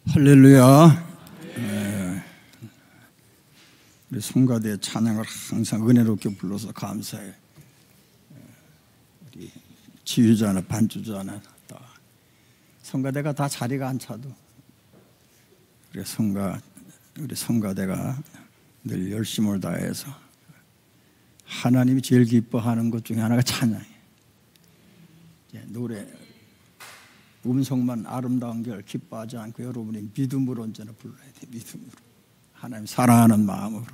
할렐루야. 우리 성가대 찬양을 항상 은혜롭게 불러서 감사해. 우리 지휘자나 반주자나 다 성가대가 다 자리가 안 차도 우리 성가대가 늘 열심을 다해서 하나님이 제일 기뻐하는 것 중에 하나가 찬양이에요. 노래 음성만 아름다운 걸 기뻐하지 않고 여러분이 믿음으로 언제나 불러야 돼. 믿음으로, 하나님 사랑하는 마음으로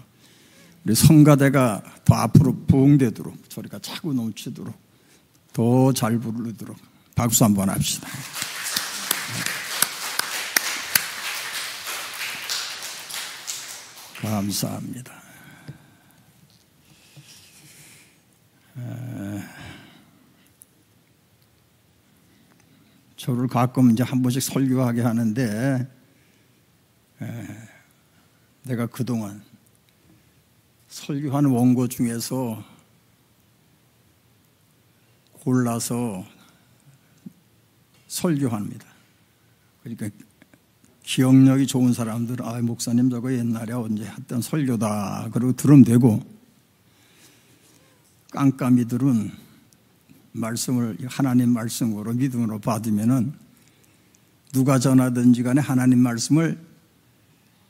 우리 성가대가 더 앞으로 부흥되도록, 소리가 차고 넘치도록, 더 잘 부르도록 박수 한번 합시다. 감사합니다. 저를 가끔 이제 한 번씩 설교하게 하는데, 내가 그동안 설교한 원고 중에서 골라서 설교합니다. 그러니까 기억력이 좋은 사람들은 아, 목사님 저거 옛날에 언제 했던 설교다 그러고 들으면 되고, 깜깜이들은 말씀을 하나님 말씀으로 믿음으로 받으면은 누가 전하든지 간에 하나님 말씀을,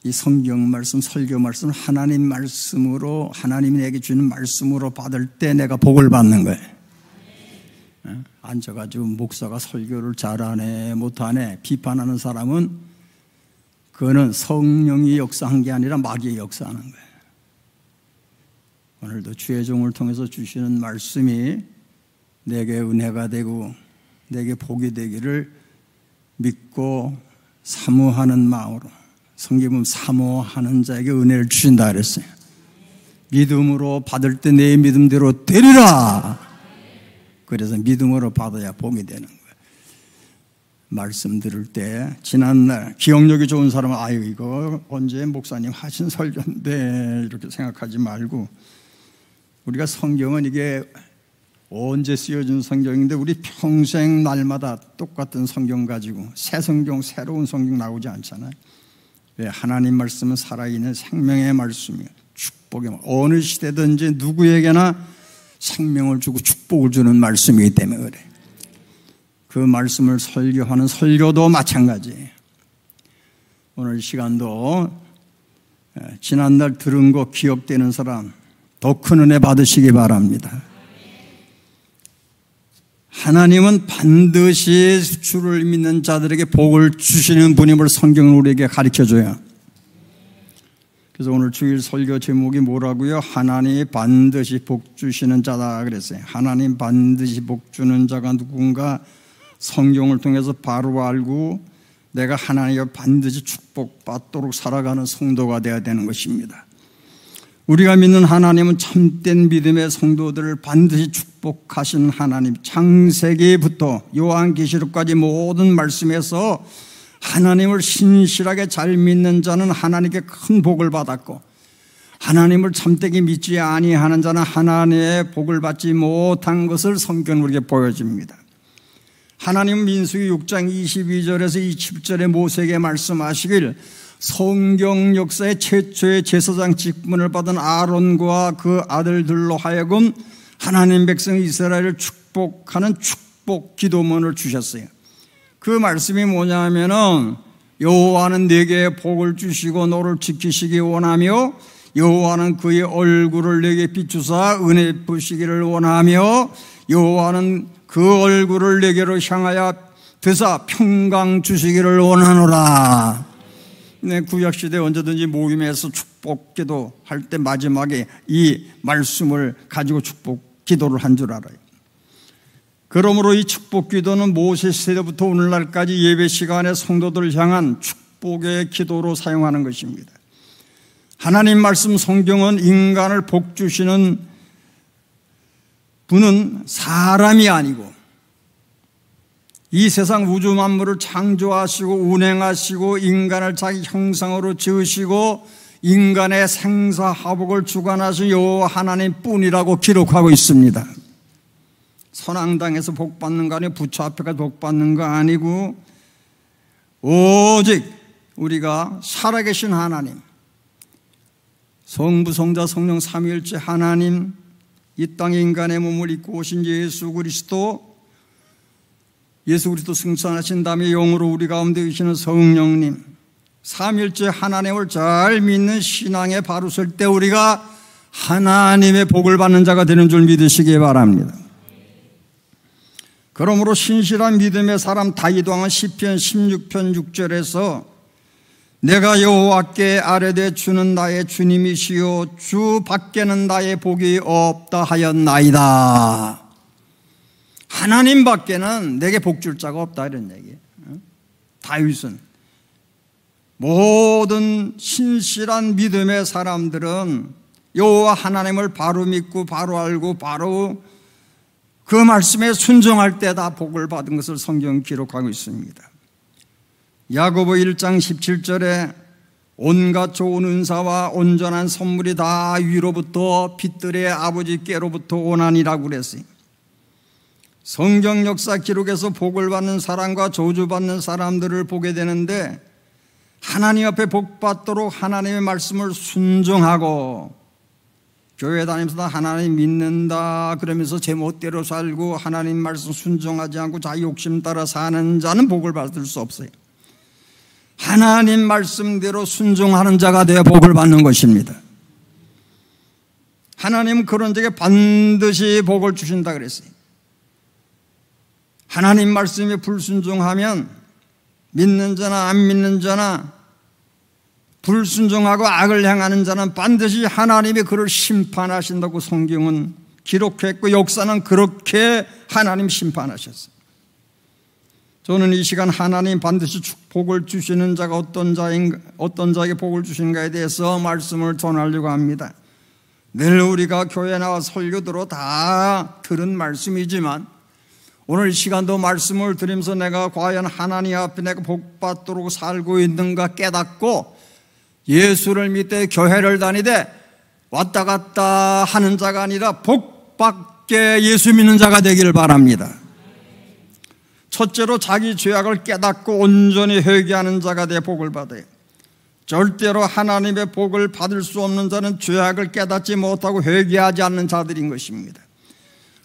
이 성경 말씀, 설교 말씀 하나님 말씀으로, 하나님이 내게 주는 말씀으로 받을 때 내가 복을 받는 거예요. 앉아가지고 목사가 설교를 잘하네 못하네 비판하는 사람은 그거는 성령이 역사한 게 아니라 마귀의 역사하는 거예요. 오늘도 주의 종을 통해서 주시는 말씀이 내게 은혜가 되고 내게 복이 되기를 믿고 사모하는 마음으로, 성경은 사모하는 자에게 은혜를 주신다 그랬어요. 믿음으로 받을 때 내 믿음대로 되리라. 그래서 믿음으로 받아야 복이 되는 거예요. 말씀 들을 때 지난날 기억력이 좋은 사람은 아유 이거 언제 목사님 하신 설교인데 이렇게 생각하지 말고, 우리가 성경은 이게 언제 쓰여진 성경인데 우리 평생 날마다 똑같은 성경 가지고 새 성경, 새로운 성경 나오지 않잖아요. 왜? 하나님 말씀은 살아있는 생명의 말씀이에요. 축복의, 어느 시대든지 누구에게나 생명을 주고 축복을 주는 말씀이기 때문에 그래. 그 말씀을 설교하는 설교도 마찬가지예요. 오늘 시간도 지난날 들은 거 기억되는 사람 더 큰 은혜 받으시기 바랍니다. 하나님은 반드시 주를 믿는 자들에게 복을 주시는 분임을 성경은 우리에게 가르쳐줘요. 그래서 오늘 주일 설교 제목이 뭐라고요? 하나님이 반드시 복 주시는 자다 그랬어요. 하나님 반드시 복 주는 자가 누군가 성경을 통해서 바로 알고 내가 하나님과 반드시 축복받도록 살아가는 성도가 되어야 되는 것입니다. 우리가 믿는 하나님은 참된 믿음의 성도들을 반드시 축복하신 하나님, 창세기부터 요한계시록까지 모든 말씀에서 하나님을 신실하게 잘 믿는 자는 하나님께 큰 복을 받았고, 하나님을 참되게 믿지 아니하는 자는 하나님의 복을 받지 못한 것을 성경은 우리에게 보여줍니다. 하나님은 민수기 6장 22절에서 27절에 모세에게 말씀하시길, 성경 역사의 최초의 제사장 직분을 받은 아론과 그 아들들로 하여금 하나님 백성 이스라엘을 축복하는 축복 기도문을 주셨어요. 그 말씀이 뭐냐면은 여호와는 네게 복을 주시고 너를 지키시기 원하며 여호와는 그의 얼굴을 네게 비추사 은혜 베푸시기를 원하며 여호와는 그 얼굴을 네게로 향하여 드사 평강 주시기를 원하노라. 네, 구약시대 언제든지 모임에서 축복 기도 할 때 마지막에 이 말씀을 가지고 축복 기도를 한 줄 알아요. 그러므로 이 축복 기도는 모세 시대부터 오늘날까지 예배 시간에 성도들을 향한 축복의 기도로 사용하는 것입니다. 하나님 말씀 성경은 인간을 복 주시는 분은 사람이 아니고 이 세상 우주 만물을 창조하시고 운행하시고 인간을 자기 형상으로 지으시고 인간의 생사화복을 주관하신 여호와 하나님뿐이라고 기록하고 있습니다. 선앙당에서 복받는 거 아니고 부처 앞에 가서 복받는 거 아니고 오직 우리가 살아계신 하나님, 성부, 성자, 성령 삼위일체 하나님, 이 땅에 인간의 몸을 입고 오신 예수 그리스도 승천하신 다음에 영으로 우리 가운데 계시는 성령님, 삼위일체 하나님을 잘 믿는 신앙에 바로 설 때 우리가 하나님의 복을 받는 자가 되는 줄 믿으시기 바랍니다. 그러므로 신실한 믿음의 사람 다윗 왕은 시편 16편 6절에서 내가 여호와께 아뢰되 주는 나의 주님이시요 주 밖에는 나의 복이 없다 하였나이다. 하나님 밖에는 내게 복 줄 자가 없다 이런 얘기예요. 다윗은 모든 신실한 믿음의 사람들은 여호와 하나님을 바로 믿고 바로 알고 바로 그 말씀에 순종할 때 다 복을 받은 것을 성경은 기록하고 있습니다. 야고보 1장 17절에 온갖 좋은 은사와 온전한 선물이 다 위로부터 빛들의 아버지께로부터 오나니라고 그랬어요. 성경 역사 기록에서 복을 받는 사람과 저주받는 사람들을 보게 되는데 하나님 앞에 복 받도록 하나님의 말씀을 순종하고 교회 다니면서 하나님 믿는다 그러면서 제멋대로 살고 하나님 말씀 순종하지 않고 자기 욕심 따라 사는 자는 복을 받을 수 없어요. 하나님 말씀대로 순종하는 자가 되어 복을 받는 것입니다. 하나님은 그런 자에게 반드시 복을 주신다 그랬어요. 하나님 말씀에 불순종하면 믿는 자나 안 믿는 자나 불순종하고 악을 행하는 자는 반드시 하나님이 그를 심판하신다고 성경은 기록했고 역사는 그렇게 하나님 심판하셨어요. 저는 이 시간 하나님 반드시 복을 주시는 자가 어떤 자에게 복을 주시는가에 대해서 말씀을 전하려고 합니다. 늘 우리가 교회 나와 설교 들어 다 들은 말씀이지만 오늘 이 시간도 말씀을 드리면서 내가 과연 하나님 앞에 내가 복 받도록 살고 있는가 깨닫고 예수를 믿되 교회를 다니되 왔다 갔다 하는 자가 아니라 복 받게 예수 믿는 자가 되기를 바랍니다. 첫째로 자기 죄악을 깨닫고 온전히 회개하는 자가 되어 복을 받아요. 절대로 하나님의 복을 받을 수 없는 자는 죄악을 깨닫지 못하고 회개하지 않는 자들인 것입니다.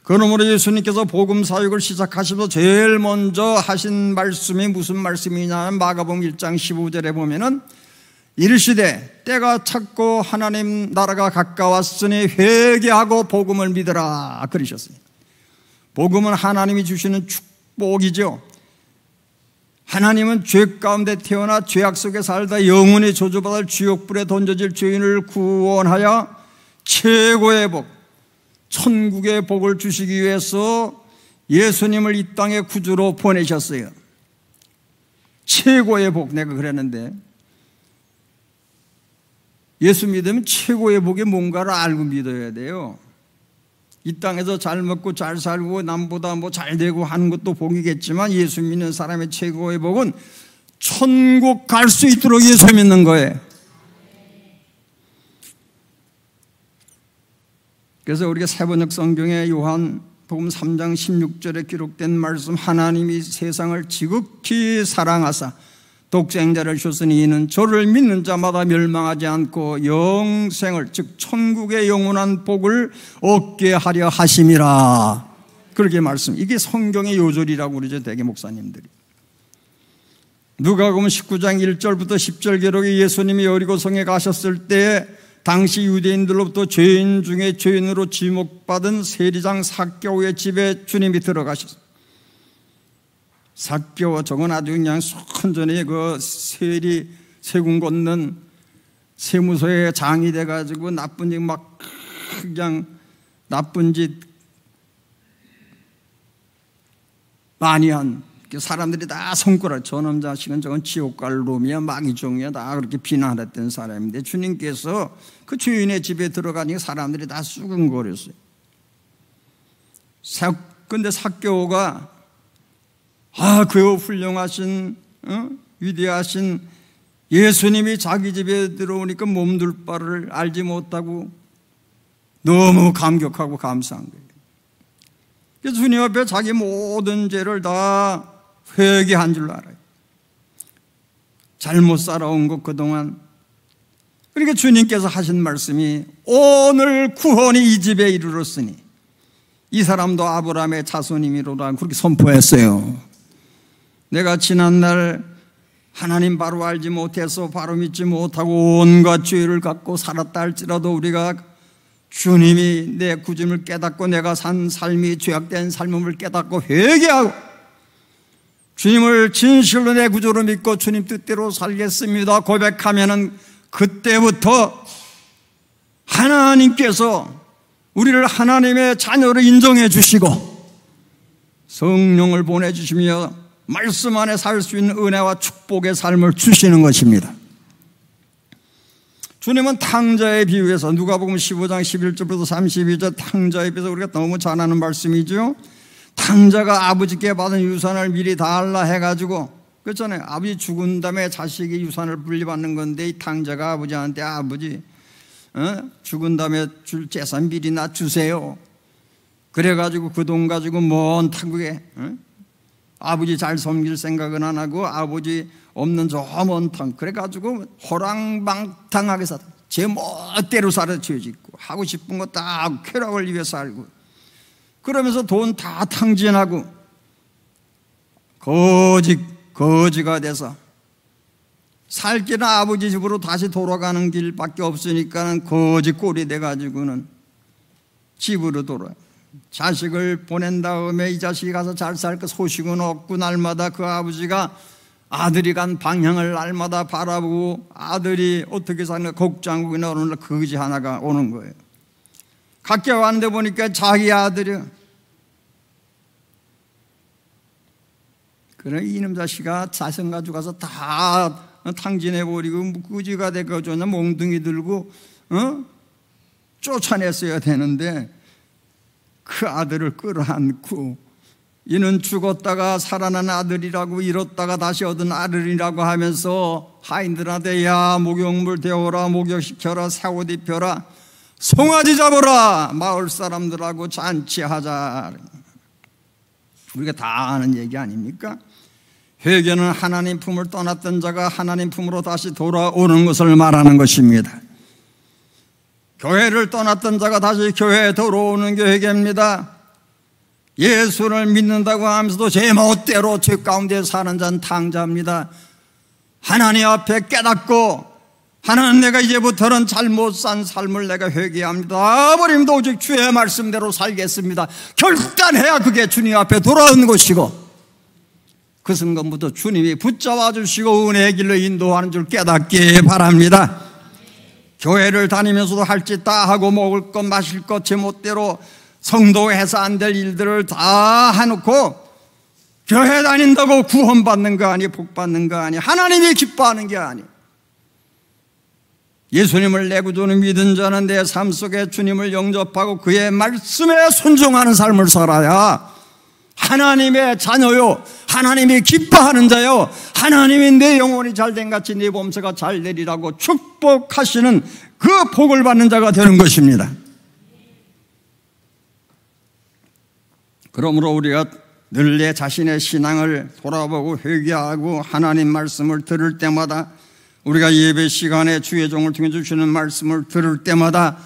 그러므로 예수님께서 복음 사역을 시작하시면서 제일 먼저 하신 말씀이 무슨 말씀이냐면 마가복음 1장 15절에 보면은 이르시되 때가 찼고 하나님 나라가 가까웠으니 회개하고 복음을 믿으라 그러셨어요. 복음은 하나님이 주시는 축복이죠. 하나님은 죄 가운데 태어나 죄악 속에 살다 영원히 저주받을 지옥불에 던져질 죄인을 구원하여 최고의 복, 천국의 복을 주시기 위해서 예수님을 이 땅에 구주로 보내셨어요. 최고의 복, 내가 그랬는데 예수 믿으면 최고의 복이 뭔가를 알고 믿어야 돼요. 이 땅에서 잘 먹고 잘 살고 남보다 뭐 잘 되고 하는 것도 복이겠지만 예수 믿는 사람의 최고의 복은 천국 갈 수 있도록 예수 믿는 거예요. 그래서 우리가 세번역 성경에 요한복음 3장 16절에 기록된 말씀 하나님이 세상을 지극히 사랑하사 독생자를 주셨으니 이는 저를 믿는 자마다 멸망하지 않고 영생을 즉 천국의 영원한 복을 얻게 하려 하심이라 그렇게 말씀. 이게 성경의 요절이라고 그러죠 대개 목사님들이. 누가복음 19장 1절부터 10절 기록에 예수님이 여리고성에 가셨을 때 당시 유대인들로부터 죄인 중에 죄인으로 지목받은 세리장 삭개오의 집에 주님이 들어가셨어요. 삭개오 저건 아주 그냥 순전히 그 세군 걷는 세무서에 장이 돼가지고 나쁜 짓 막 그냥 나쁜 짓 많이 한 사람들이 다 손가락 저놈 자식은 저건 지옥 갈 놈이야 마귀종이야 다 그렇게 비난했던 사람인데 주님께서 그 주인의 집에 들어가니까 사람들이 다 수근거렸어요. 근데 삭개오가 그 훌륭하신 위대하신 예수님이 자기 집에 들어오니까 몸둘 바를 알지 못하고 너무 감격하고 감사한 거예요. 그래서 주님 앞에 자기 모든 죄를 다 회개한 줄 알아요. 잘못 살아온 것 그동안. 그러니까 주님께서 하신 말씀이 오늘 구원이 이 집에 이르렀으니 이 사람도 아브라함의 자손이미로라 그렇게 선포했어요. 내가 지난날 하나님 바로 알지 못해서 바로 믿지 못하고 온갖 죄를 갖고 살았다 할지라도 우리가 주님이 내 구짐을 깨닫고 내가 산 삶이 죄악된 삶을 깨닫고 회개하고 주님을 진실로 내 구조로 믿고 주님 뜻대로 살겠습니다 고백하면은 그때부터 하나님께서 우리를 하나님의 자녀로 인정해 주시고 성령을 보내주시며 말씀 안에 살 수 있는 은혜와 축복의 삶을 주시는 것입니다. 주님은 탕자에 비유해서 누가복음 15장 11절부터 32절 탕자에 비해서 우리가 너무 잘 아는 말씀이죠. 탕자가 아버지께 받은 유산을 미리 달라 해가지고 그렇잖아요. 아버지 죽은 다음에 자식이 유산을 분리받는 건데 이 탕자가 아버지한테 아버지 죽은 다음에 줄 재산 미리 나 주세요. 그래가지고 그 돈 가지고 먼 타국에 아버지 잘 섬길 생각은 안 하고 아버지 없는 저 먼 땅 그래가지고 호랑방탕하게 살아 제 멋대로 살아 지어짓고 하고 싶은 거 다 쾌락을 위해 살고 그러면서 돈 다 탕진하고 거지가 돼서 살 길은 아버지 집으로 다시 돌아가는 길밖에 없으니까 거지 꼴이 돼가지고는 집으로 돌아요. 자식을 보낸 다음에 이 자식이 가서 잘 살 그 소식은 없고 날마다 그 아버지가 아들이 간 방향을 날마다 바라보고 아들이 어떻게 사는가 걱정하고 어느 날 거지 하나가 오는 거예요. 가까이 왔는데 보니까 자기 아들이 그래 이놈 자식아 자식 가지고 가서 다 탕진해버리고 거지가 돼가지고 몽둥이 들고 쫓아냈어야 되는데 그 아들을 끌어안고 이는 죽었다가 살아난 아들이라고 잃었다가 다시 얻은 아들이라고 하면서 하인들한테 야 목욕물 데워라 목욕시켜라 새옷 입혀라 송아지 잡아라 마을 사람들하고 잔치하자. 우리가 다 아는 얘기 아닙니까? 회개는 하나님 품을 떠났던 자가 하나님 품으로 다시 돌아오는 것을 말하는 것입니다. 교회를 떠났던 자가 다시 교회에 들어오는 게 회개입니다. 예수를 믿는다고 하면서도 제 멋대로 죄 가운데 사는 자는 탕자입니다. 하나님 앞에 깨닫고 하나님 내가 이제부터는 잘못 산 삶을 내가 회개합니다. 아버님도 오직 주의 말씀대로 살겠습니다. 결단해야 그게 주님 앞에 돌아오는 것이고 그 순간부터 주님이 붙잡아 주시고 은혜의 길로 인도하는 줄 깨닫기 바랍니다. 교회를 다니면서도 할 짓 다 하고 먹을 것 마실 것 제멋대로 성도해서 안 될 일들을 다 해놓고 교회 다닌다고 구원받는 거 아니 복받는 거 아니 하나님이 기뻐하는 게 아니 예수님을 내 구주로 믿은 자는 내 삶 속에 주님을 영접하고 그의 말씀에 순종하는 삶을 살아야 하나님의 자녀요 하나님이 기뻐하는 자요 하나님이 내 영혼이 잘된 같이 내 범사가 잘 되리라고 축복하시는 그 복을 받는 자가 되는 것입니다. 그러므로 우리가 늘 내 자신의 신앙을 돌아보고 회개하고 하나님 말씀을 들을 때마다 우리가 예배 시간에 주의 종을 통해 주시는 말씀을 들을 때마다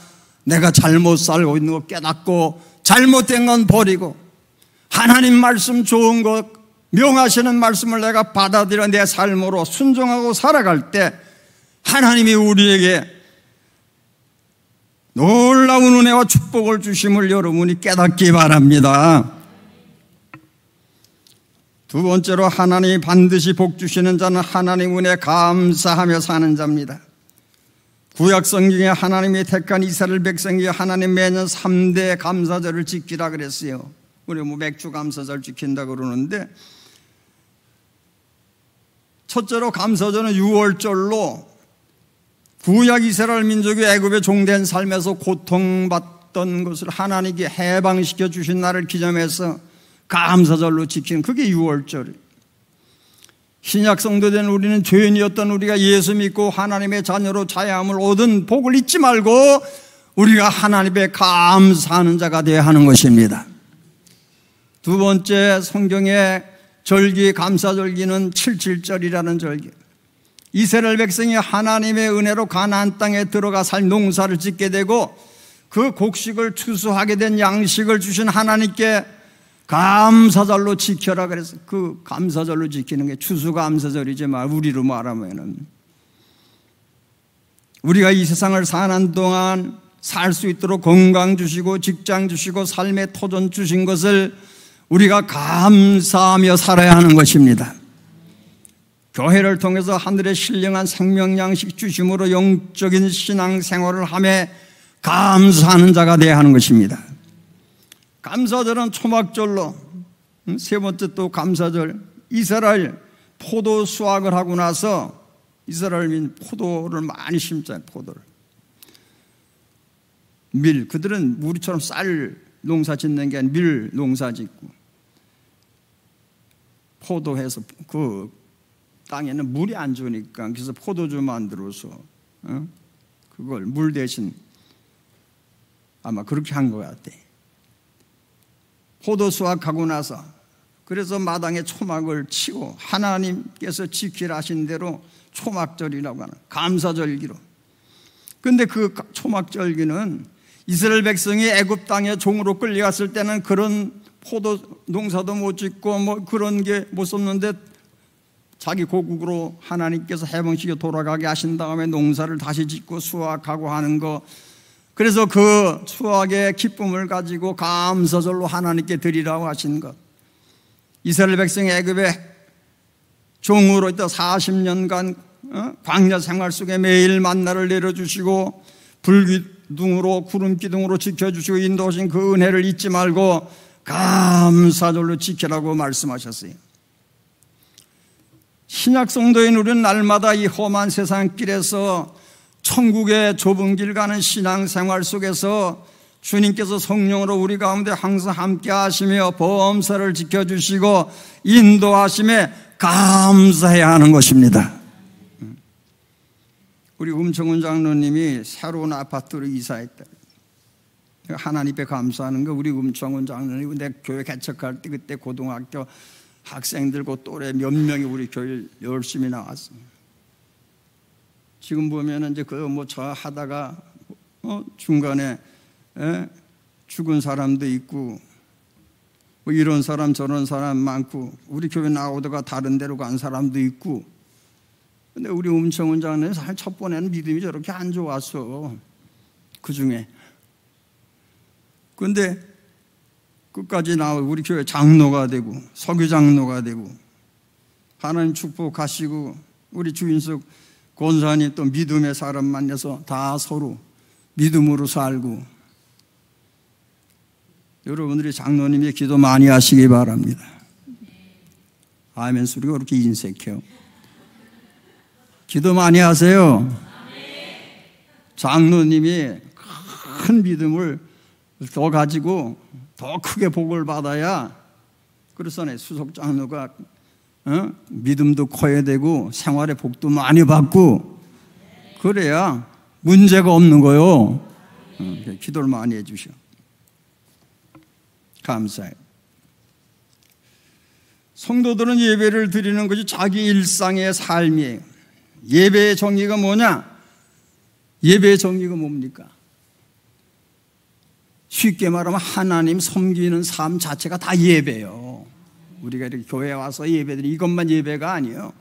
내가 잘못 살고 있는 거 깨닫고 잘못된 건 버리고 하나님 말씀 좋은 것 명하시는 말씀을 내가 받아들여 내 삶으로 순종하고 살아갈 때 하나님이 우리에게 놀라운 은혜와 축복을 주심을 여러분이 깨닫기 바랍니다. 두 번째로 하나님이 반드시 복 주시는 자는 하나님 은혜에 감사하며 사는 자입니다. 구약 성경에 하나님이 택한 이스라엘 백성이 하나님 매년 3대 감사절을 지키라 그랬어요. 우리 맥주 감사절 지킨다 그러는데 첫째로 감사절은 6월절로 구약 이스라엘 민족이 애굽의 종된 삶에서 고통받던 것을 하나님께 해방시켜 주신 날을 기념해서 감사절로 지키는 그게 6월절이에요. 신약 성도된 우리는 죄인이었던 우리가 예수 믿고 하나님의 자녀로 자유함을 얻은 복을 잊지 말고 우리가 하나님께 감사하는 자가 되어야 하는 것입니다. 두 번째 성경의 절기 감사절기는 77절이라는 절기. 이스라엘 백성이 하나님의 은혜로 가나안 땅에 들어가 살 농사를 짓게 되고 그 곡식을 추수하게 된 양식을 주신 하나님께 감사절로 지켜라 그래서 그 감사절로 지키는 게 추수감사절이지만 우리로 말하면은 우리가 이 세상을 사는 동안 살 수 있도록 건강 주시고 직장 주시고 삶의 터전 주신 것을 우리가 감사하며 살아야 하는 것입니다. 교회를 통해서 하늘의 신령한 생명 양식 주심으로 영적인 신앙 생활을 하며 감사하는 자가 되어야 하는 것입니다. 감사절은 초막절로 세 번째 또 감사절 이스라엘 포도 수확을 하고 나서 이스라엘민 포도를 많이 심잖아요. 포도를 밀 그들은 우리처럼 쌀 농사 짓는 게 아니라 밀 농사 짓고 포도해서 그 땅에는 물이 안 좋으니까 그래서 포도주 만들어서 그걸 물 대신 아마 그렇게 한 것 같아. 포도 수확하고 나서 그래서 마당에 초막을 치고 하나님께서 지키라 하신 대로 초막절이라고 하는 감사절기로. 그런데 그 초막절기는 이스라엘 백성이 애굽 땅에 종으로 끌려갔을 때는 그런 포도 농사도 못 짓고 뭐 그런 게 못 썼는데 자기 고국으로 하나님께서 해방시켜 돌아가게 하신 다음에 농사를 다시 짓고 수확하고 하는 거. 그래서 그 수확의 기쁨을 가지고 감사절로 하나님께 드리라고 하신 것. 이스라엘 백성이 애굽에 종으로 있다 40년간 광야 생활 속에 매일 만나를 내려주시고 불기둥으로 구름 기둥으로 지켜주시고 인도하신 그 은혜를 잊지 말고 감사절로 지키라고 말씀하셨어요. 신약 성도인 우리는 날마다 이 험한 세상 길에서 천국의 좁은 길 가는 신앙생활 속에서 주님께서 성령으로 우리 가운데 항상 함께 하시며 범사를 지켜주시고 인도하심에 감사해야 하는 것입니다. 우리 음청훈 장로님이 새로운 아파트로 이사했다. 하나님 앞에 감사하는 거. 우리 음청훈 장로님이 내 교회 개척할 때 그때 고등학교 학생들과 또래 몇 명이 우리 교회 열심히 나왔습니다. 지금 보면은 이제 그 뭐 저 하다가 중간에 죽은 사람도 있고 뭐 이런 사람 저런 사람 많고 우리 교회 나오다가 다른 데로 간 사람도 있고. 근데 우리 음청훈 장로님 사실 첫 번에는 믿음이 저렇게 안 좋았어. 그 중에. 근데 끝까지 나와 우리 교회 장로가 되고 서교 장로가 되고 하나님 축복하시고 우리 주인석 권사님 또 믿음의 사람 만나서 다 서로 믿음으로 살고. 여러분들이 장로님의 기도 많이 하시기 바랍니다. 아멘 소리가 그렇게 인색해요. 기도 많이 하세요. 장로님이 큰 믿음을 더 가지고 더 크게 복을 받아야 그래서 수석 장로가 믿음도 커야 되고 생활의 복도 많이 받고 그래야 문제가 없는 거요. 기도를 많이 해주셔. 감사해요. 성도들은 예배를 드리는 것이 자기 일상의 삶이에요. 예배의 정의가 뭐냐? 예배의 정의가 뭡니까? 쉽게 말하면 하나님 섬기는 삶 자체가 다 예배예요. 우리가 이렇게 교회에 와서 예배드리는 이것만 예배가 아니에요.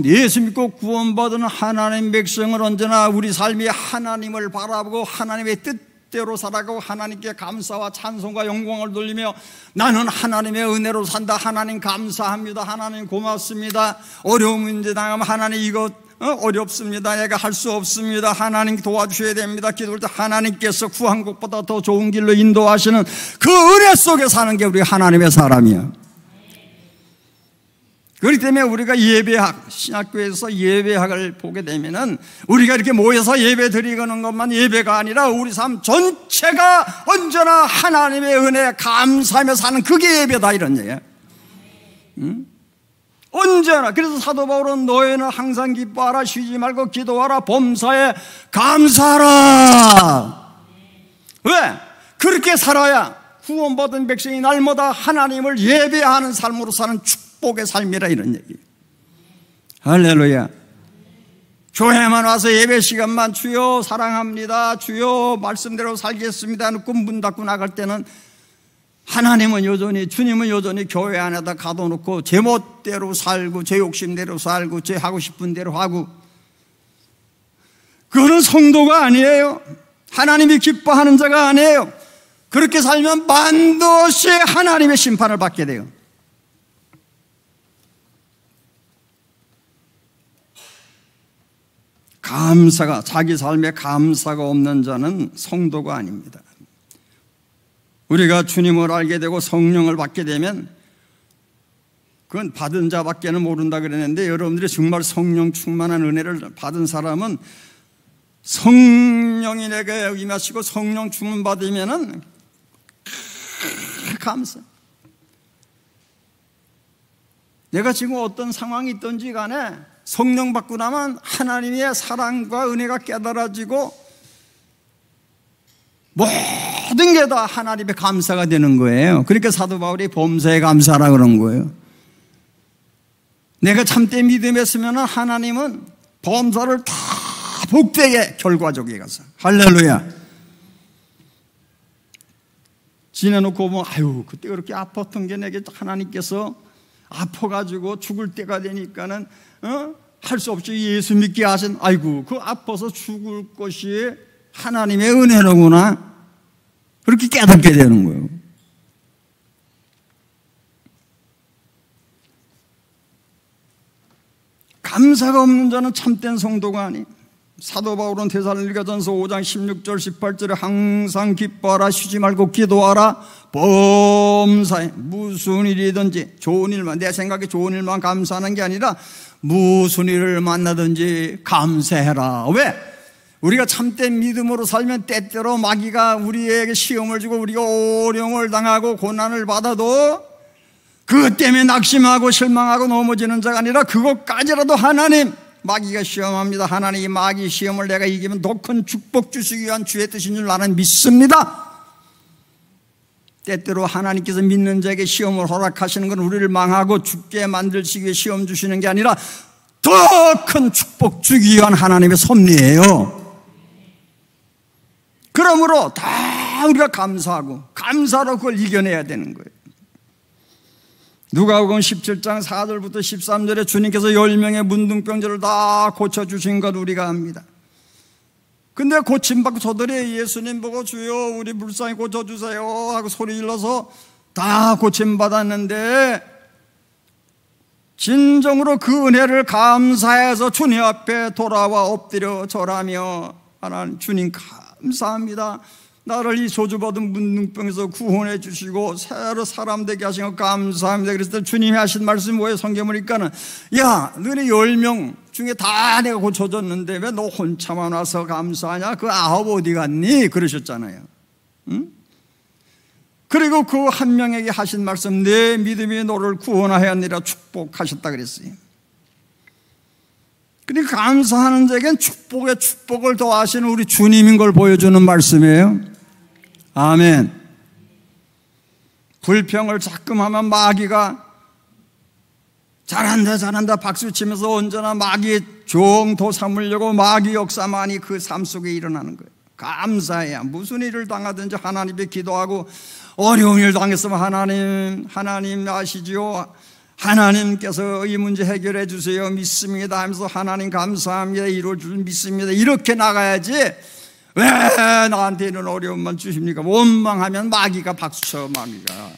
예수 믿고 구원받은 하나님 백성을 언제나 우리 삶이 하나님을 바라보고 하나님의 뜻대로 살아가고 하나님께 감사와 찬송과 영광을 돌리며 나는 하나님의 은혜로 산다. 하나님 감사합니다. 하나님 고맙습니다. 어려운 문제 당하면 하나님 이거 어렵습니다. 내가 할 수 없습니다. 하나님 도와주셔야 됩니다. 기도할 때 하나님께서 구한 것보다 더 좋은 길로 인도하시는 그 은혜 속에 사는 게 우리 하나님의 사람이야. 그렇기 때문에 우리가 예배학, 신학교에서 예배학을 보게 되면은 우리가 이렇게 모여서 예배 드리는 것만 예배가 아니라 우리 삶 전체가 언제나 하나님의 은혜에 감사하며 사는 그게 예배다 이런 얘기예요. 언제나. 그래서 사도 바울은 너희는 항상 기뻐하라, 쉬지 말고 기도하라, 범사에 감사하라. 왜? 그렇게 살아야 구원받은 백성이 날마다 하나님을 예배하는 삶으로 사는 축복의 삶이라 이런 얘기예요. 할렐루야. 교회만 와서 예배 시간만 주여 사랑합니다, 주여 말씀대로 살겠습니다 놓고 문 닫고 나갈 때는 하나님은 여전히, 주님은 여전히 교회 안에다 가둬놓고 제 멋대로 살고 제 욕심대로 살고 제 하고 싶은 대로 하고, 그거는 성도가 아니에요. 하나님이 기뻐하는 자가 아니에요. 그렇게 살면 반드시 하나님의 심판을 받게 돼요. 감사가, 자기 삶에 감사가 없는 자는 성도가 아닙니다. 우리가 주님을 알게 되고 성령을 받게 되면 그건 받은 자밖에는 모른다 그랬는데, 여러분들이 정말 성령 충만한 은혜를 받은 사람은 성령이 내게 임하시고 성령 충만 받으면은 감사. 내가 지금 어떤 상황이 있든지 간에 성령 받고 나면 하나님의 사랑과 은혜가 깨달아지고 모든 게 다 하나님의 감사가 되는 거예요. 그러니까 사도 바울이 범사에 감사하라 그런 거예요. 내가 참된 믿음에 있으면 하나님은 범사를 다 복되게 결과적에 가서, 할렐루야. 지내놓고 보면 아유 그때 그렇게 아팠던 게 내게 하나님께서 아파가지고 죽을 때가 되니까는 할 수 없이 예수 믿게 하신, 아이고 그 아파서 죽을 것이 하나님의 은혜로구나, 그렇게 깨닫게 되는 거예요. 감사가 없는 자는 참된 성도가 아니. 사도 바울은 데살로니가전서 5장 16절 18절에 항상 기뻐하라, 쉬지 말고 기도하라, 범사에 무슨 일이든지 좋은 일만, 내 생각에 좋은 일만 감사하는 게 아니라 무슨 일을 만나든지 감사해라. 왜? 우리가 참된 믿음으로 살면 때때로 마귀가 우리에게 시험을 주고 우리가 어려움을 당하고 고난을 받아도 그것 때문에 낙심하고 실망하고 넘어지는 자가 아니라 그것까지라도 하나님, 마귀가 시험합니다. 하나님 이 마귀 시험을 내가 이기면 더 큰 축복 주시기 위한 주의 뜻인 줄 나는 믿습니다. 때때로 하나님께서 믿는 자에게 시험을 허락하시는 건 우리를 망하고 죽게 만들시기 위해 시험 주시는 게 아니라 더 큰 축복 주기 위한 하나님의 섭리예요. 그러므로 다 우리가 감사하고 감사로 그걸 이겨내야 되는 거예요. 누가복음 17장 4절부터 13절에 주님께서 10명의 문둥병자를 다 고쳐주신 것 우리가 압니다. 근데 고침받고 저들이 예수님 보고 주여 우리 불쌍히 고쳐주세요 하고 소리 질러서 다 고침받았는데, 진정으로 그 은혜를 감사해서 주님 앞에 돌아와 엎드려 절하며, 하나님 주님 감사합니다. 나를 이 소주받은 문둥병에서 구원해 주시고 새로 사람 되게 하신 것 감사합니다. 그랬을 때 주님이 하신 말씀이 뭐예요? 성경 보니까는 야 너네 10명 중에 다 내가 고쳐줬는데 왜 너 혼자만 와서 감사하냐? 그 9 어디 갔니? 그러셨잖아요. 응? 그리고 그 한 명에게 하신 말씀, 내 믿음이 너를 구원하였느니라 축복하셨다 그랬어요. 그러니까 감사하는 자에겐 축복에 축복을 더하시는 우리 주님인 걸 보여주는 말씀이에요. 아멘. 불평을 자끔 하면 마귀가 잘한다 잘한다 박수치면서 언제나 마귀의 종도 삼으려고 마귀 역사만이 그 삶 속에 일어나는 거예요. 감사해야 무슨 일을 당하든지 하나님께 기도하고, 어려운 일 당했으면 하나님 아시지요, 하나님께서 이 문제 해결해 주세요 믿습니다 하면서 하나님 감사합니다 이루어 줄 믿습니다 이렇게 나가야지, 왜 나한테 이런 어려움만 주십니까? 원망하면 마귀가 박수쳐, 마귀가.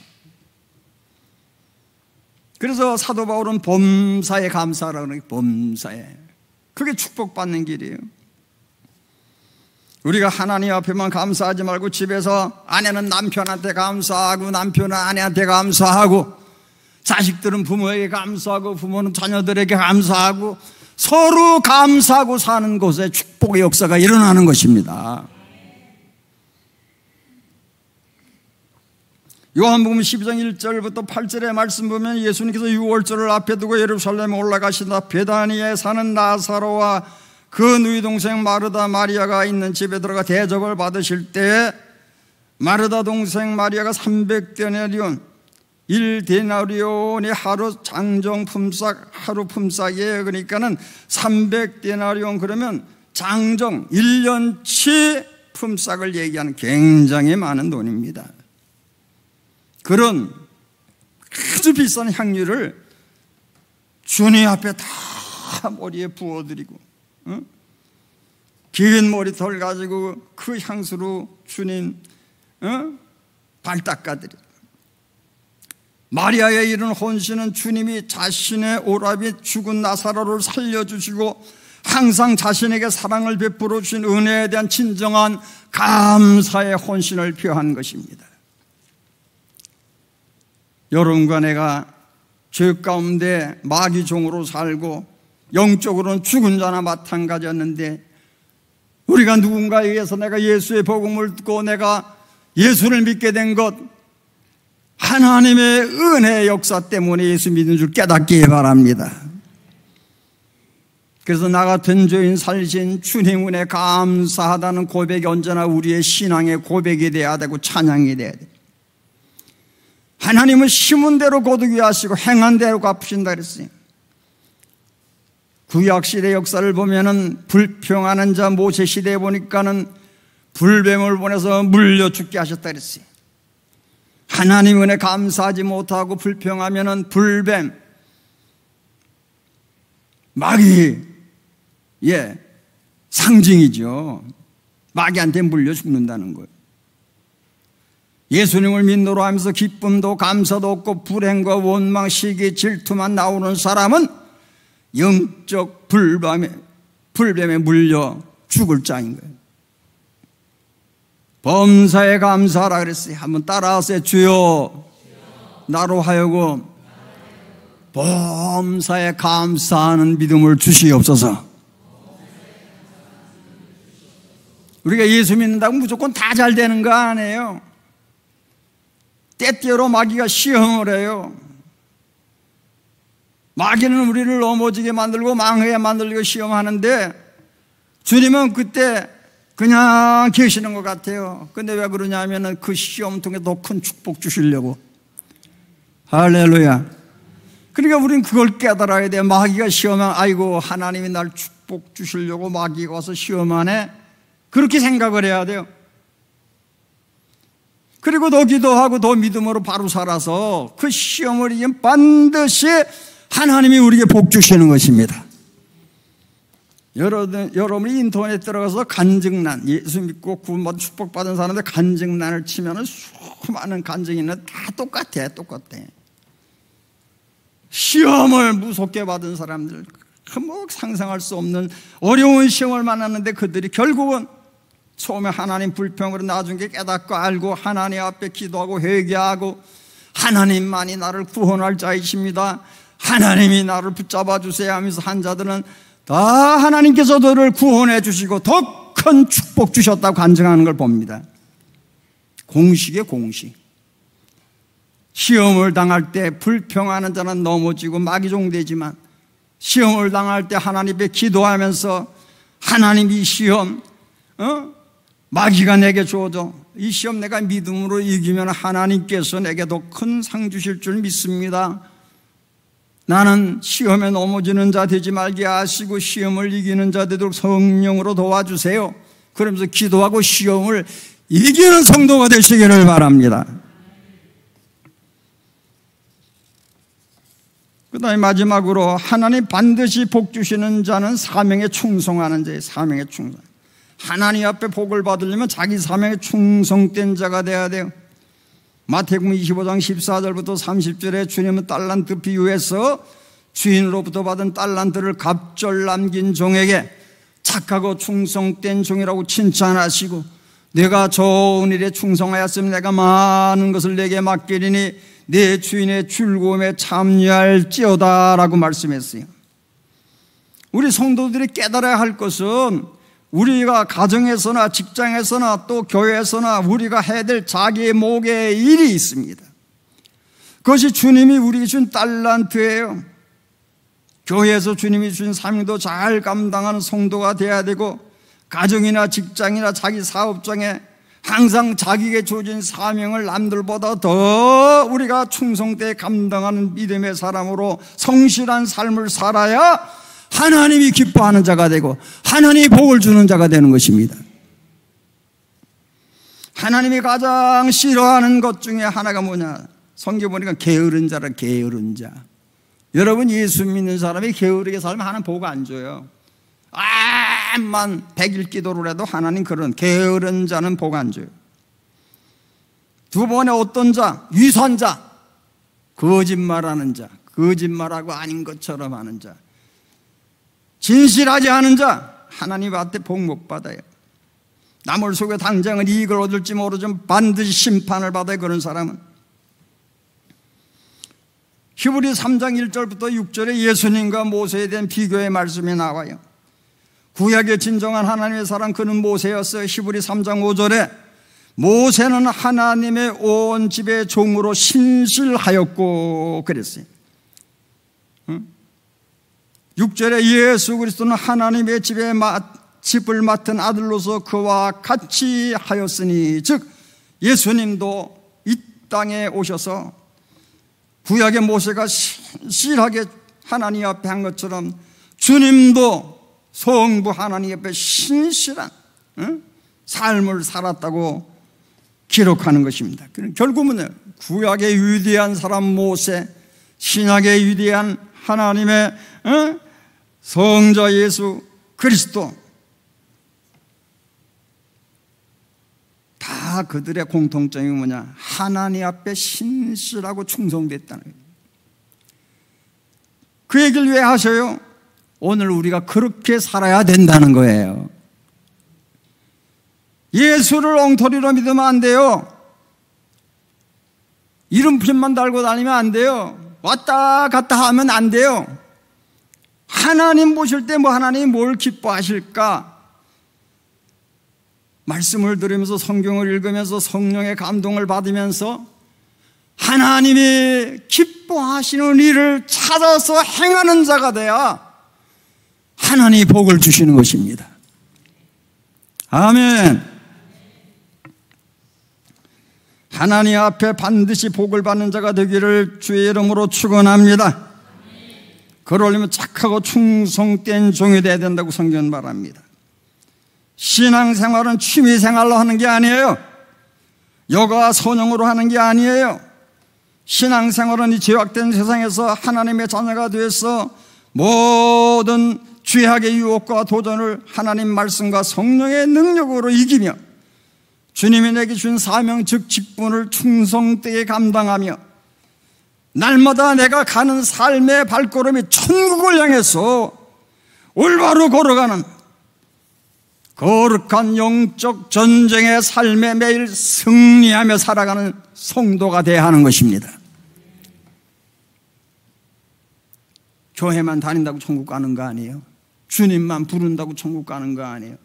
그래서 사도 바울은 범사에 감사하라고 그러는 거예요. 범사에. 그게 축복받는 길이에요. 우리가 하나님 앞에만 감사하지 말고 집에서 아내는 남편한테 감사하고 남편은 아내한테 감사하고 자식들은 부모에게 감사하고 부모는 자녀들에게 감사하고 서로 감사하고 사는 곳에 축복의 역사가 일어나는 것입니다. 요한복음 12장 1절부터 8절의 말씀 보면 예수님께서 6월절을 앞에 두고 예루살렘에 올라가신다. 베다니에 사는 나사로와 그 누이 동생 마르다 마리아가 있는 집에 들어가 대접을 받으실 때 마르다 동생 마리아가 300데나리온 1데나리온이 하루 장정 품삯, 하루 품삯이에요. 그러니까는 300데나리온 그러면 장정 1년치 품삯을 얘기하는 굉장히 많은 돈입니다. 그런 아주 비싼 향유를 주님 앞에 다 머리에 부어드리고 긴 머리털 가지고 그 향수로 주님 발 닦아드려. 마리아의 이런 혼신은 주님이 자신의 오라비 죽은 나사로를 살려주시고 항상 자신에게 사랑을 베풀어 주신 은혜에 대한 진정한 감사의 혼신을 표한 것입니다. 여러분과 내가 죄 가운데 마귀 종으로 살고 영적으로는 죽은 자나 마찬가지였는데, 우리가 누군가에 의해서 내가 예수의 복음을 듣고 내가 예수를 믿게 된 것, 하나님의 은혜의 역사 때문에 예수 믿는 줄 깨닫기에 바랍니다. 그래서 나 같은 죄인 살리신 주님 은혜 감사하다는 고백이 언제나 우리의 신앙의 고백이 돼야 되고 찬양이 돼야 돼. 하나님은 심은 대로 거두게 하시고 행한 대로 갚으신다 그랬어요. 구약시대 역사를 보면은 불평하는 자 모세 시대에 보니까는 불뱀을 보내서 물려 죽게 하셨다 그랬어요. 하나님 은혜 감사하지 못하고 불평하면은 불뱀, 마귀, 상징이죠. 마귀한테 물려 죽는다는 거예요. 예수님을 믿노라 하면서 기쁨도 감사도 없고 불행과 원망, 시기, 질투만 나오는 사람은 영적 불뱀에 물려 죽을 자인 거예요. 범사에 감사하라 그랬어요. 한번 따라하세요. 주여 나로 하여금 범사에 감사하는 믿음을 주시옵소서. 우리가 예수 믿는다고 무조건 다 잘 되는 거 아니에요. 때때로 마귀가 시험을 해요. 마귀는 우리를 넘어지게 만들고 망하게 만들고 시험하는데, 주님은 그때 그냥 계시는 것 같아요. 근데 왜 그러냐면은 그 시험 통해 더 큰 축복 주시려고. 할렐루야. 그러니까 우리는 그걸 깨달아야 돼. 마귀가 시험하면 아이고 하나님이 날 축복 주시려고 마귀가 와서 시험하네, 그렇게 생각을 해야 돼요. 그리고 더 기도하고 더 믿음으로 바로 살아서 그 시험을 이기면 반드시 하나님이 우리에게 복 주시는 것입니다. 여러분이 인터넷에 들어가서 간증란, 예수 믿고 구원받은 축복받은 사람들 간증란을 치면은 수많은 간증이는 다 똑같아. 시험을 무섭게 받은 사람들, 뭐 상상할 수 없는 어려운 시험을 만났는데 그들이 결국은 처음에 하나님 불평으로 나중에 깨닫고 알고 하나님 앞에 기도하고 회개하고 하나님만이 나를 구원할 자이십니다, 하나님이 나를 붙잡아 주세요 하면서 한 자들은 다 하나님께서 너를 구원해 주시고 더 큰 축복 주셨다고 간증하는 걸 봅니다. 공식이에요, 공식. 시험을 당할 때 불평하는 자는 넘어지고 마귀종 되지만, 시험을 당할 때 하나님 앞에 기도하면서 하나님 이 시험 마귀가 내게 줘도 이 시험 내가 믿음으로 이기면 하나님께서 내게 더 큰 상 주실 줄 믿습니다. 나는 시험에 넘어지는 자 되지 말게 하시고 시험을 이기는 자 되도록 성령으로 도와주세요. 그러면서 기도하고 시험을 이기는 성도가 되시기를 바랍니다. 그 다음에 마지막으로 하나님 반드시 복 주시는 자는 사명에 충성하는 자예요. 사명에 충성. 하나님 앞에 복을 받으려면 자기 사명에 충성된 자가 돼야 돼요. 마태복음 25장 14절부터 30절에 주님은 달란트 비유에서 주인으로부터 받은 달란트를 갑절 남긴 종에게 착하고 충성된 종이라고 칭찬하시고, 내가 좋은 일에 충성하였으면 내가 많은 것을 내게 맡기리니 내 주인의 즐거움에 참여할지어다 라고 말씀했어요. 우리 성도들이 깨달아야 할 것은 우리가 가정에서나 직장에서나 또 교회에서나 우리가 해야 될 자기의 목의 일이 있습니다. 그것이 주님이 우리에게 준 달란트예요. 교회에서 주님이 주신 사명도 잘 감당하는 성도가 되어야 되고, 가정이나 직장이나 자기 사업장에 항상 자기에게 주어진 사명을 남들보다 더 우리가 충성되게 감당하는 믿음의 사람으로 성실한 삶을 살아야 하나님이 기뻐하는 자가 되고 하나님이 복을 주는 자가 되는 것입니다. 하나님이 가장 싫어하는 것 중에 하나가 뭐냐? 성경 보니까 게으른 자라. 게으른 자. 여러분, 예수 믿는 사람이 게으르게 살면 하나님 복 안 줘요. 암만 100일 기도를 해도 하나님 그런 게으른 자는 복 안 줘요. 두 번에 어떤 자? 위선자. 거짓말하는 자. 거짓말하고 아닌 것처럼 하는 자. 진실하지 않은 자. 하나님 앞에 복 못 받아요. 남을 속여 당장은 이익을 얻을지 모르지만 반드시 심판을 받아요. 그런 사람은. 히브리 3장 1절부터 6절에 예수님과 모세에 대한 비교의 말씀이 나와요. 구약의 진정한 하나님의 사람, 그는 모세였어요. 히브리 3장 5절에 모세는 하나님의 온 집의 종으로 신실하였고 그랬어요. 6절에 예수 그리스도는 하나님의 집을 맡은 아들로서 그와 같이 하였으니, 즉 예수님도 이 땅에 오셔서 구약의 모세가 신실하게 하나님 앞에 한 것처럼 주님도 성부 하나님 앞에 신실한 삶을 살았다고 기록하는 것입니다. 결국은 구약의 위대한 사람 모세, 신약의 위대한 하나님의 성자 예수 그리스도, 다 그들의 공통점이 뭐냐? 하나님 앞에 신실하고 충성됐다는 거예요. 그 얘기를 왜 하셔요? 오늘 우리가 그렇게 살아야 된다는 거예요. 예수를 엉터리로 믿으면 안 돼요. 이름표만 달고 다니면 안 돼요. 왔다 갔다 하면 안 돼요. 하나님 보실 때 하나님이 뭘 기뻐하실까? 말씀을 들으면서 성경을 읽으면서 성령의 감동을 받으면서 하나님이 기뻐하시는 일을 찾아서 행하는 자가 돼야 하나님이 복을 주시는 것입니다. 아멘. 하나님 앞에 반드시 복을 받는 자가 되기를 주의 이름으로 축원합니다. 그러려면 착하고 충성된 종이 되어야 된다고 성경은 말합니다. 신앙생활은 취미생활로 하는 게 아니에요. 여가 선용으로 하는 게 아니에요. 신앙생활은 이 죄악된 세상에서 하나님의 자녀가 되어서 모든 죄악의 유혹과 도전을 하나님 말씀과 성령의 능력으로 이기며 주님이 내게 준 사명 즉 직분을 충성되게 감당하며 날마다 내가 가는 삶의 발걸음이 천국을 향해서 올바로 걸어가는 거룩한 영적 전쟁의 삶에 매일 승리하며 살아가는 성도가 되어야 하는 것입니다. 교회만 다닌다고 천국 가는 거 아니에요. 주님만 부른다고 천국 가는 거 아니에요.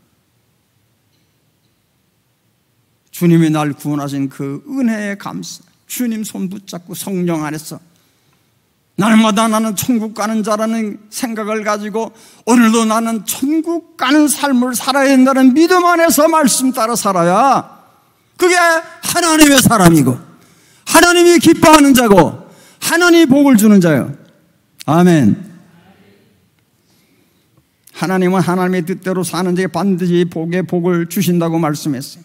주님이 날 구원하신 그 은혜에 감사, 주님 손 붙잡고 성령 안에서 날마다 나는 천국 가는 자라는 생각을 가지고 오늘도 나는 천국 가는 삶을 살아야 된다는 믿음 안에서 말씀 따라 살아야 그게 하나님의 사람이고 하나님이 기뻐하는 자고 하나님이 복을 주는 자예요. 아멘. 하나님은 하나님의 뜻대로 사는 자에게 반드시 복을 주신다고 말씀했어요.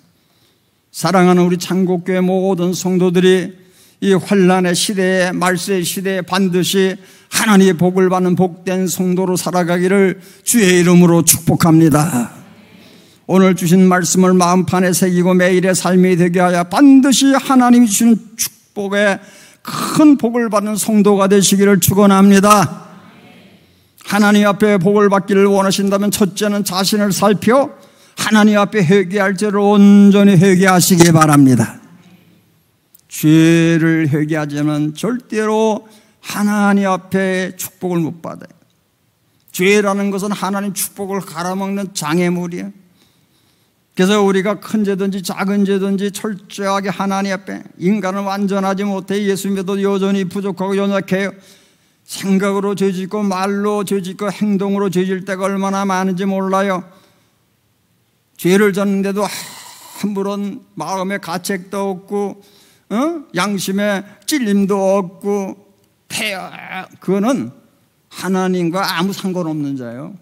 사랑하는 우리 창곡교회 모든 성도들이 이 환난의 시대에, 말세의 시대에 반드시 하나님의 복을 받는 복된 성도로 살아가기를 주의 이름으로 축복합니다. 오늘 주신 말씀을 마음판에 새기고 매일의 삶이 되게 하여 반드시 하나님이 주시는 축복에 큰 복을 받는 성도가 되시기를 축원합니다. 하나님 앞에 복을 받기를 원하신다면 첫째는 자신을 살펴 하나님 앞에 회개할 죄를 온전히 회개하시기 바랍니다. 죄를 회개하지는 절대로 하나님 앞에 축복을 못 받아요. 죄라는 것은 하나님 축복을 갈아먹는 장애물이에요. 그래서 우리가 큰 죄든지 작은 죄든지 철저하게 하나님 앞에, 인간은 완전하지 못해 예수 믿어도 여전히 부족하고 연약해요. 생각으로 죄짓고 말로 죄짓고 행동으로 죄질 때가 얼마나 많은지 몰라요. 죄를 졌는데도 아무런 마음의 가책도 없고 양심의 찔림도 없고 그거는 하나님과 아무 상관없는 자예요.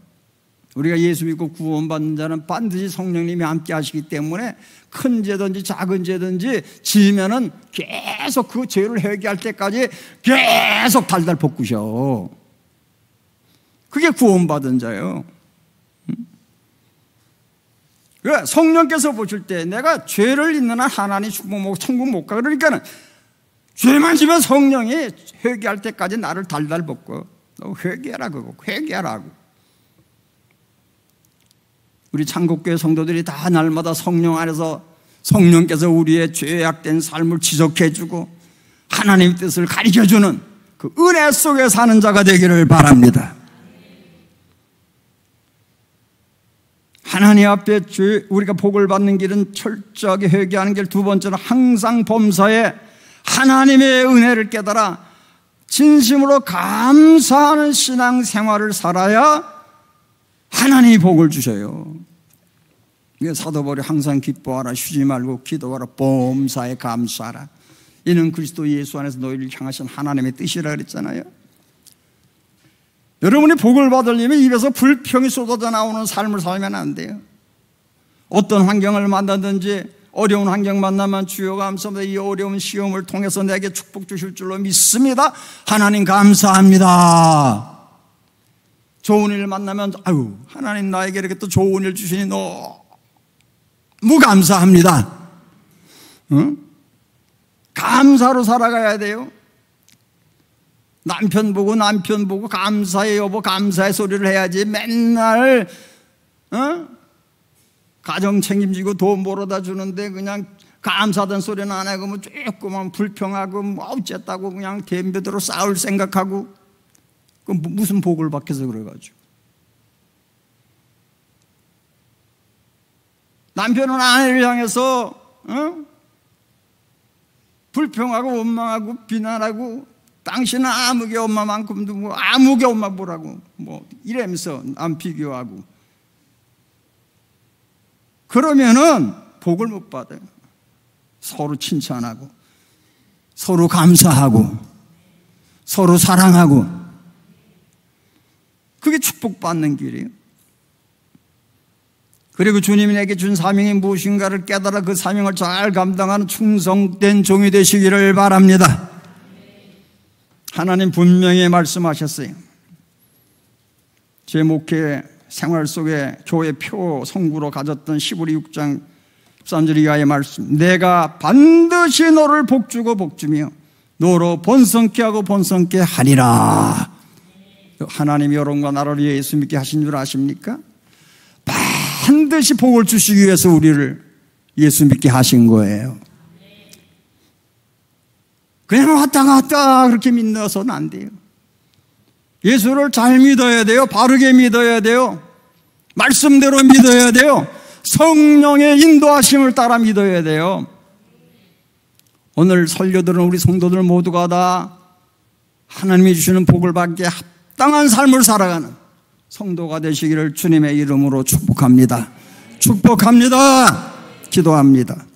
우리가 예수 믿고 구원받는 자는 반드시 성령님이 함께 하시기 때문에 큰 죄든지 작은 죄든지 지으면은 계속 그 죄를 회개할 때까지 계속 달달 볶으셔. 그게 구원받은 자예요. 성령께서 보실 때 내가 죄를 있는 한 하나님 천국 못 가. 그러니까는 죄만 지면 성령이 회개할 때까지 나를 달달 볶고 너 회개하라 그거 회개하라고. 우리 창곡교회 성도들이 다 날마다 성령 안에서 성령께서 우리의 죄악된 삶을 지적해주고 하나님의 뜻을 가르쳐주는 그 은혜 속에 사는 자가 되기를 바랍니다. 하나님 앞에 우리가 복을 받는 길은 철저하게 회개하는 길, 두 번째는 항상 범사에 하나님의 은혜를 깨달아 진심으로 감사하는 신앙생활을 살아야 하나님이 복을 주셔요. 사도 바울이 항상 기뻐하라, 쉬지 말고 기도하라, 범사에 감사하라. 이는 그리스도 예수 안에서 너희를 향하신 하나님의 뜻이라 그랬잖아요. 여러분이 복을 받으려면 입에서 불평이 쏟아져 나오는 삶을 살면 안 돼요. 어떤 환경을 만나든지 어려운 환경 만나면 주여 감사합니다. 이 어려운 시험을 통해서 내게 축복 주실 줄로 믿습니다. 하나님 감사합니다. 좋은 일 만나면 아유 하나님 나에게 이렇게 또 좋은 일 주시니 너무 감사합니다. 응? 감사로 살아가야 돼요. 남편 보고 감사해 여보 감사의 소리를 해야지. 맨날 가정 책임지고 돈 벌어다 주는데 그냥 감사하다는 소리는 안 하고 뭐 조금만 불평하고 뭐 어쨌다고 그냥 덤벼들어 싸울 생각하고 그럼 무슨 복을 받겠어 그래가지고. 남편은 아내를 향해서 불평하고 원망하고 비난하고 당신은 아무개 엄마만큼도 뭐 아무개 엄마 보라고 뭐 이러면서 남 비교하고 그러면은 복을 못 받아요. 서로 칭찬하고 서로 감사하고 서로 사랑하고 그게 축복받는 길이에요. 그리고 주님이 내게 준 사명이 무엇인가를 깨달아 그 사명을 잘 감당하는 충성된 종이 되시기를 바랍니다. 하나님 분명히 말씀하셨어요. 제 목회 생활 속에 교회 표 성구로 가졌던 시브리 6장 13절 이하의 말씀, 내가 반드시 너를 복주고 복주며 너로 번성케 하고 번성케 하리라. 하나님이 여러분과 나를 위해 예수 믿게 하신 줄 아십니까? 반드시 복을 주시기 위해서 우리를 예수 믿게 하신 거예요. 그냥 왔다 갔다 그렇게 믿어서는 안 돼요. 예수를 잘 믿어야 돼요. 바르게 믿어야 돼요. 말씀대로 믿어야 돼요. 성령의 인도하심을 따라 믿어야 돼요. 오늘 설교 들은 우리 성도들 모두가 다 하나님이 주시는 복을 받기에 합당한 삶을 살아가는 성도가 되시기를 주님의 이름으로 축복합니다. 축복합니다. 기도합니다.